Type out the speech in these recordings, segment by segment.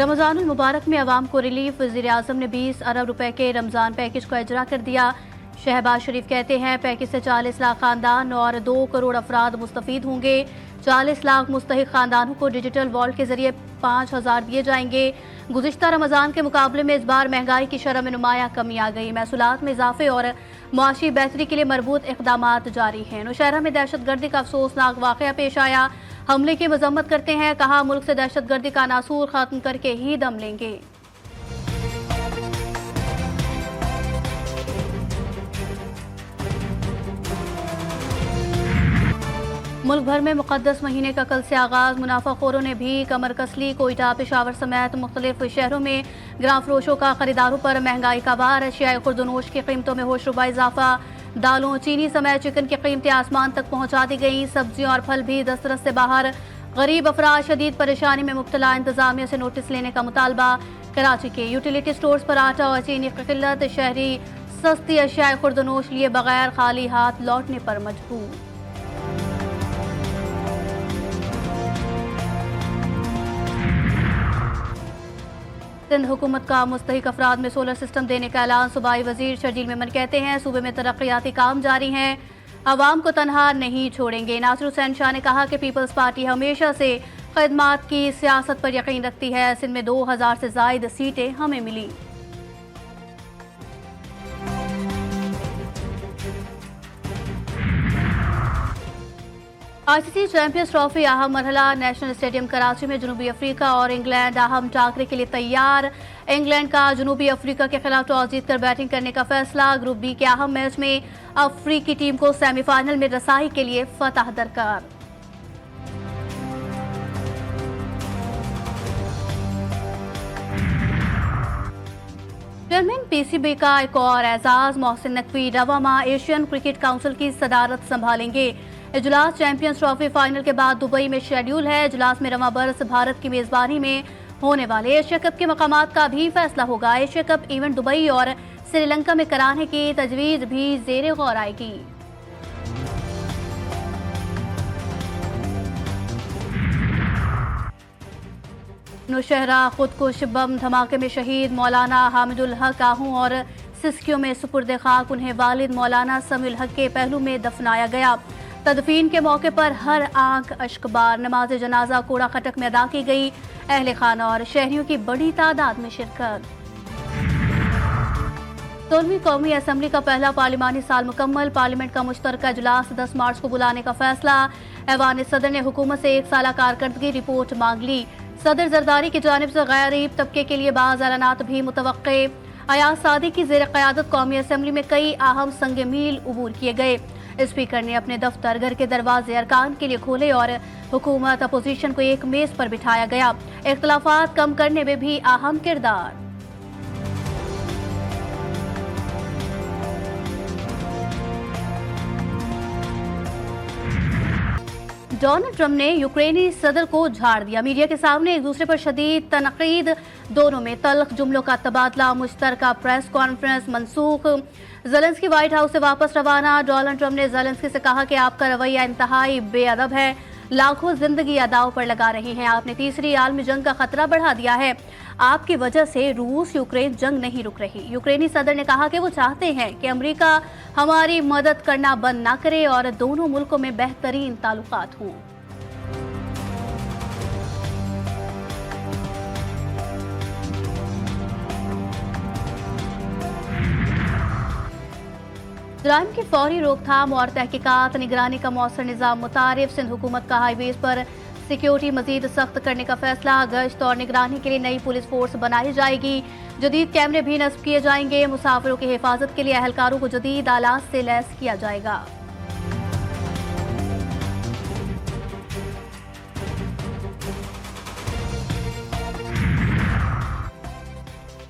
रमज़ानुल मुबारक में अवाम को रिलीफ। वज़ीर-ए-आज़म ने 20 अरब रुपए के रमज़ान पैकेज को इजरा कर दिया। शहबाज शरीफ कहते हैं पैकेज से 40 लाख खानदान और 2 करोड़ अफराद मुस्तफ़ीद होंगे। 40 लाख मुस्तहिक खानदानों को डिजिटल वॉलेट के जरिए 5,000 दिए जाएंगे। गुज़िश्ता रमज़ान के मुकाबले में इस बार महंगाई की शरह में नुमाया कमी आ गई। महसूलात में इजाफे और मुआशी बेहतरी के लिए मरबूत इक़दामात जारी हैं। नौशहरा में दहशत गर्दी का अफसोसनाक वाक़या पेश आया। हमले की मजम्मत करते हैं, कहा मुल्क से दहशत गर्दी का नासूर खत्म करके ही दम लेंगे। मुल्क भर में मुक़द्दस महीने का कल से आगाज। मुनाफाखोरों ने भी कमर कस ली। कोयटा, पेशावर समेत मुख्तलिफ शहरों में ग्राम फरोशों का खरीदारों पर महंगाई का वार। अशियाए खुर्दनोश की कीमतों में होशरुबा इजाफा। दालों, चीनी समेत चिकन की कीमतें आसमान तक पहुंचा दी गई। सब्जियां और फल भी दस्तरस से बाहर। गरीब अफराद शदीद परेशानी में मुब्तला। इंतजामिया से नोटिस लेने का मुतालबा। कराची के यूटिलिटी स्टोर्स पर आटा और चीनी की किल्लत। शहरी सस्ती अशियाए खुर्दनोश लिए बगैर खाली हाथ लौटने पर मजबूर। सिंध हुकूमत का मुस्तहिक अफराद में सोलर सिस्टम देने का ऐलान। सूबाई वजीर शर्जील मेमन कहते हैं सूबे में तरक्याती काम जारी हैं, अवाम को तनहा नहीं छोड़ेंगे। नासिर हुसैन शाह ने कहा कि पीपल्स पार्टी हमेशा से खदमात की सियासत पर यकीन रखती है। सिंध में 2000 से जायद सीटें हमें मिली। आईसीसी चैंपियंस ट्रॉफी अहम मरहला। नेशनल स्टेडियम कराची में जनूबी अफ्रीका और इंग्लैंड अहम टाकरे के लिए तैयार। इंग्लैंड का जनूबी अफ्रीका के खिलाफ टॉस जीतकर बैटिंग करने का फैसला। ग्रुप बी के अहम मैच में अफ्रीकी टीम को सेमीफाइनल में रसाई के लिए फतह दरकार। चेयरमैन पीसीबी का एक और एजाज। मोहसिन नकवी रवामा एशियन क्रिकेट काउंसिल की सदारत संभालेंगे। इजलास चैंपियंस ट्रॉफी फाइनल के बाद दुबई में शेड्यूल है। इजलास में रवा बरस भारत की मेजबानी में होने वाले एशिया कप के मकामात का भी फैसला होगा। एशिया कप इवेंट दुबई और श्रीलंका में कराने की तजवीज भी जेर गौर आएगी। नौशहरा खुदकुश बम धमाके में शहीद मौलाना हामिदुल हक आहू और सिस्कियों में सुपुर्द खाक। उन्हें वालिद मौलाना समीउल हक के पहलू में दफनाया गया। तदफीन के मौके पर हर आंख अश्कबार। नमाज जनाजा कूड़ा खटक में अदा की गई। अहले खाना और शहरियों की बड़ी तादाद में शिरकत। 16वीं कौमी असम्बली का पहला पार्लिमानी साल मुकम्मल। पार्लियामेंट का मुश्तरका इजलास 10 मार्च को बुलाने का फैसला। ऐवान सदर ने हुकूमत से 1 साला कारकर्दगी रिपोर्ट मांग ली। सदर जरदारी की जानिब से गरीब तबके के लिए बाज़ ऐलानात भी मुतवक्के। अयाज सादी की ज़ेर क़यादत कौमी असम्बली में कई अहम संग मील उबूर किए गए। स्पीकर ने अपने दफ्तर घर के दरवाजे अरकान के लिए खोले और हुकूमत अपोजिशन को एक मेज पर बिठाया गया। इख्तलाफात कम करने में भी अहम किरदार। डोनाल्ड ट्रंप ने यूक्रेनी सदर को झाड़ दिया। मीडिया के सामने एक दूसरे पर शदीद तनकीद। दोनों में तल्ख जुमलों का तबादला। मुश्तरका प्रेस कॉन्फ्रेंस मनसूख। ज़ेलेंस्की व्हाइट हाउस से वापस रवाना। डोनाल्ड ट्रंप ने ज़ेलेंस्की से कहा कि आपका रवैया इंतहाई बेअदब है। लाखों जिंदगी दांव पर लगा रही हैं। आपने तीसरी आलमी जंग का खतरा बढ़ा दिया है। आपकी वजह से रूस यूक्रेन जंग नहीं रुक रही। यूक्रेनी सदर ने कहा कि वो चाहते हैं कि अमेरिका हमारी मदद करना बंद ना करे और दोनों मुल्कों में बेहतरीन ताल्लुकात हों। जुराइम की फौरी रोकथाम और तहकीकात निगरानी का मौसर निज़ाम मुतारिफ। सिंध हुकूमत का हाईवेज पर सिक्योरिटी मजीद सख्त करने का फैसला। गश्त और निगरानी के लिए नई पुलिस फोर्स बनाई जाएगी। जदीद कैमरे भी नस्ब किए जाएंगे। मुसाफिरों की हिफाजत के लिए एहलकारों को जदीद आलात से लैस किया जाएगा।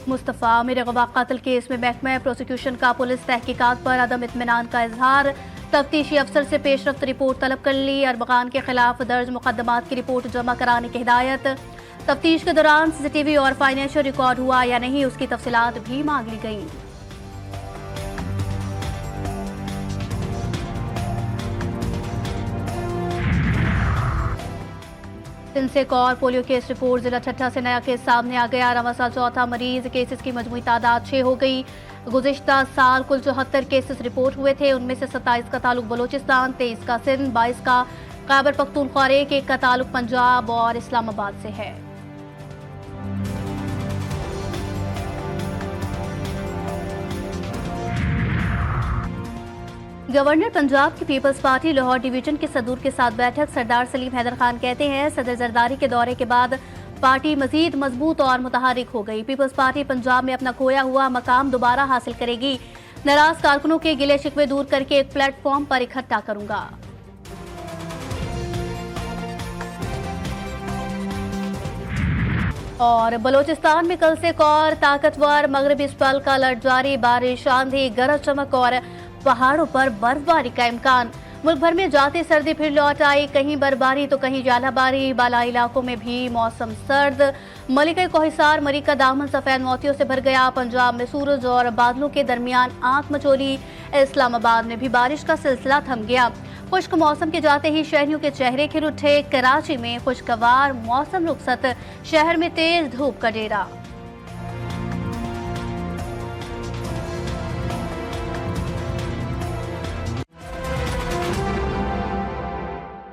मुस्तफ़ा आमिर अगवा कत्ल केस में महकमा प्रोसिक्यूशन का पुलिस तहकीकात पर अदम इत्मीनान का इजहार। तफ्तीशी अफसर से पेशरफ्त रिपोर्ट तलब कर ली। अरबगान के खिलाफ दर्ज मुकदमात की रिपोर्ट जमा कराने की हिदायत। तफ्तीश के दौरान सीसीटीवी और फाइनेंशियल रिकॉर्ड हुआ या नहीं उसकी तफसीलात भी मांग ली गई। एक और पोलियो केस रिपोर्ट। जिला ठट्ठा से नया केस सामने आ गया। रवा साल चौथा मरीज। केसेस की मजमूई तादाद 6 हो गई। गुज़िश्ता साल कुल 74 केसेस रिपोर्ट हुए थे। उनमें से 27 का ताल्लुक बलोचिस्तान, 23 का सिंध, 22 का खैबर पख्तूनख्वा, 1 का ताल्लुक पंजाब और इस्लामाबाद से है। गवर्नर पंजाब की पीपल्स पार्टी लाहौर डिवीजन के सदूर के साथ बैठक। सरदार सलीम हैदर खान कहते हैं सदर जरदारी के दौरे के बाद पार्टी मजीद मजबूत और मुतहरिक हो गई। पीपल्स पार्टी पंजाब में अपना खोया हुआ मकाम दोबारा हासिल करेगी। नाराज कारकुनों के गिले शिकवे दूर करके एक प्लेटफॉर्म पर इकट्ठा करूंगा। और बलोचिस्तान में कल से एक और ताकतवर मगरबी स्पेल का अलर्ट जारी। बारिश, आंधी, गरज चमक और पहाड़ों पर बर्फबारी का इम्कान। मुल्क भर में जाती सर्दी फिर लौट आई। कहीं बर्फबारी तो कहीं जालाबारी। बालाई इलाकों में भी मौसम सर्द। मलिका कोहिसार मरी का दामन सफेद मोतियों से भर गया। पंजाब में सूरज और बादलों के दरमियान आंख मचोली। इस्लामाबाद में भी बारिश का सिलसिला थम गया। खुश्क मौसम के जाते ही शहरियों के चेहरे खिल उठे। कराची में खुशगवार मौसम रुखसत, शहर में तेज धूप का डेरा।